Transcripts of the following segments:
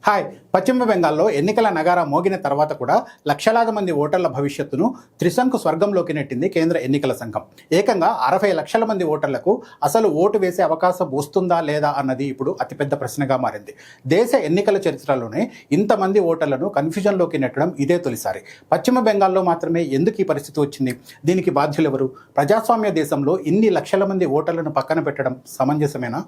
Hi. పశ్చిమ బెంగాల్లో ఎన్నికల నగారా మోగిన తర్వాత కూడా లక్షలాది మంది ఓటర్ల భవిష్యత్తును త్రిశంకు స్వర్గంలోకి నెట్టింది కేంద్ర ఎన్నికల సంఘం. ఏకంగా 60 లక్షల మంది ఓటర్లకు అసలు ఓటు వేసే అవకాశం వస్తుందా లేదా అన్నది ఇప్పుడు అతిపెద్ద ప్రశ్నగా మారింది. దేశ ఎన్నికల చరిత్రలోనే ఇంతమంది ఓటర్లను కన్ఫ్యూజన్లోకి నెట్టడం ఇదే తొలిసారి. పశ్చిమ బెంగాల్లో మాత్రమే ఎందుకు ఈ పరిస్థితి వచ్చింది? దీనికి బాధ్యులెవరు? ప్రజాస్వామ్య దేశంలో ఇన్ని లక్షల మంది ఓటర్లను పక్కన పెట్టడం సమంజసమేనా?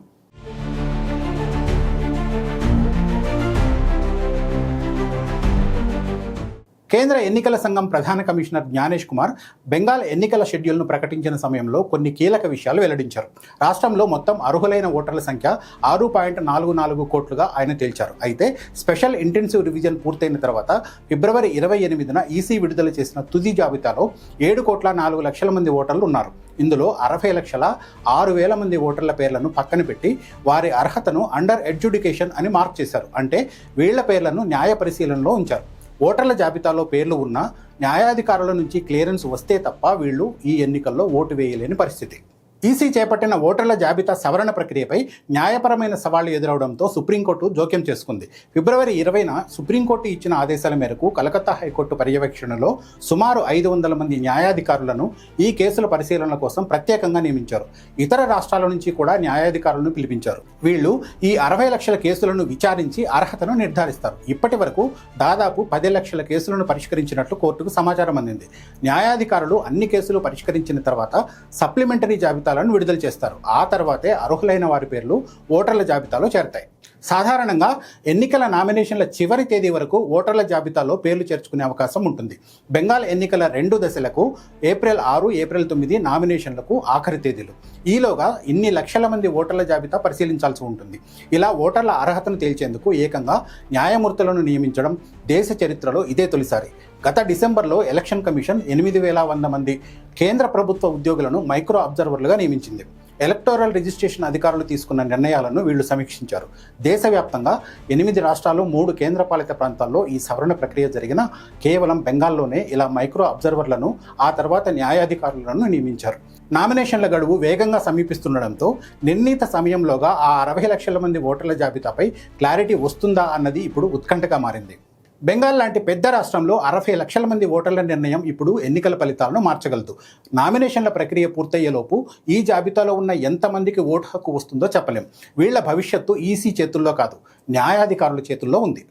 కేంద్ర ఎన్నికల సంఘం ప్రధాన కమిషనర్ జ్ఞానేష్ కుమార్ బెంగాల్ ఎన్నికల షెడ్యూల్ను ప్రకటించిన సమయంలో కొన్ని కీలక విషయాలు వెల్లడించారు. రాష్ట్రంలో మొత్తం అర్హులైన ఓటర్ల సంఖ్య 6.44 కోట్లుగా ఆయన తేల్చారు. అయితే స్పెషల్ ఇంటెన్సివ్ రివిజన్ పూర్తయిన తర్వాత ఫిబ్రవరి 28న ఈసీ విడుదల చేసిన తుది జాబితాలో 7,04,00,000 మంది ఓటర్లు ఉన్నారు. ఇందులో 60,06,000 మంది ఓటర్ల పేర్లను పక్కన పెట్టి వారి అర్హతను అండర్ ఎడ్యుడికేషన్ అని మార్క్ చేశారు. అంటే వీళ్ల పేర్లను న్యాయ పరిశీలనలో ఉంచారు. ఓటర్ల జాబితాలో పేర్లు ఉన్న న్యాయాధికారుల నుంచి క్లియరెన్స్ వస్తే తప్ప వీళ్ళు ఈ ఎన్నికల్లో ఓటు వేయలేని పరిస్థితి. ఈసీ చేపట్టిన ఓటర్ల జాబితా సవరణ ప్రక్రియపై న్యాయపరమైన సవాళ్లు ఎదురవడంతో సుప్రీంకోర్టు జోక్యం చేసుకుంది. ఫిబ్రవరి 20న సుప్రీంకోర్టు ఇచ్చిన ఆదేశాల మేరకు కలకత్తా హైకోర్టు పర్యవేక్షణలో సుమారు 500 మంది న్యాయాధికారులను ఈ కేసుల పరిశీలన కోసం ప్రత్యేకంగా నియమించారు. ఇతర రాష్ట్రాల నుంచి కూడా న్యాయాధికారులను పిలిపించారు. వీళ్ళు ఈ 60 లక్షల కేసులను విచారించి అర్హతను నిర్ధారిస్తారు. ఇప్పటి వరకు దాదాపు 10 లక్షల కేసులను పరిష్కరించినట్లు కోర్టుకు సమాచారం అందింది. న్యాయాధికారులు అన్ని కేసులు పరిష్కరించిన తర్వాత సప్లిమెంటరీ జాబితాలను విడుదల చేస్తారు. ఆ తర్వాతే అర్హులైన వారి పేర్లు ఓటర్ల జాబితాలో చేరతాయి. సాధారణంగా ఎన్నికల నామినేషన్ల చివరి తేదీ వరకు ఓటర్ల జాబితాలో పేర్లు చేర్చుకునే అవకాశం ఉంటుంది. బెంగాల్ ఎన్నికల 2 దశలకు ఏప్రిల్ 6, ఏప్రిల్ 9 నామినేషన్లకు ఆఖరి తేదీలు. ఈలోగా ఇన్ని లక్షల మంది ఓటర్ల జాబితా పరిశీలించాల్సి ఉంటుంది. ఇలా ఓటర్ల అర్హతను తేల్చేందుకు ఏకంగా న్యాయమూర్తులను నియమించడం దేశ చరిత్రలో ఇదే తొలిసారి. గత డిసెంబర్లో ఎలక్షన్ కమిషన్ 8,100 మంది కేంద్ర ప్రభుత్వ ఉద్యోగులను మైక్రో అబ్జర్వర్లుగా నియమించింది. ఎలక్టోరల్ రిజిస్ట్రేషన్ అధికారులు తీసుకున్న నిర్ణయాలను వీళ్లు సమీక్షించారు. దేశవ్యాప్తంగా 8 రాష్ట్రాలు 3 కేంద్రపాలిత ప్రాంతాల్లో ఈ సవరణ ప్రక్రియ జరిగిన కేవలం బెంగాల్లోనే ఇలా మైక్రో అబ్జర్వర్లను, ఆ తర్వాత న్యాయాధికారులను నియమించారు. నామినేషన్ల గడువు వేగంగా సమీపిస్తుండడంతో నిర్ణీత సమయంలోగా ఆ 60 లక్షల మంది ఓటర్ల జాబితాపై క్లారిటీ వస్తుందా అన్నది ఇప్పుడు ఉత్కంఠగా మారింది. బెంగాల్ లాంటి పెద్ద రాష్ట్రంలో 60 లక్షల మంది ఓటర్ల నిర్ణయం ఇప్పుడు ఎన్నికల ఫలితాలను మార్చగలదు. నామినేషన్ల ప్రక్రియ పూర్తయ్యేలోపు ఈ జాబితాలో ఉన్న ఎంతమందికి ఓటు హక్కు వస్తుందో చెప్పలేం. వీళ్ల భవిష్యత్తు ఈసీ చేతుల్లో కాదు, న్యాయాధికారుల చేతుల్లో ఉంది.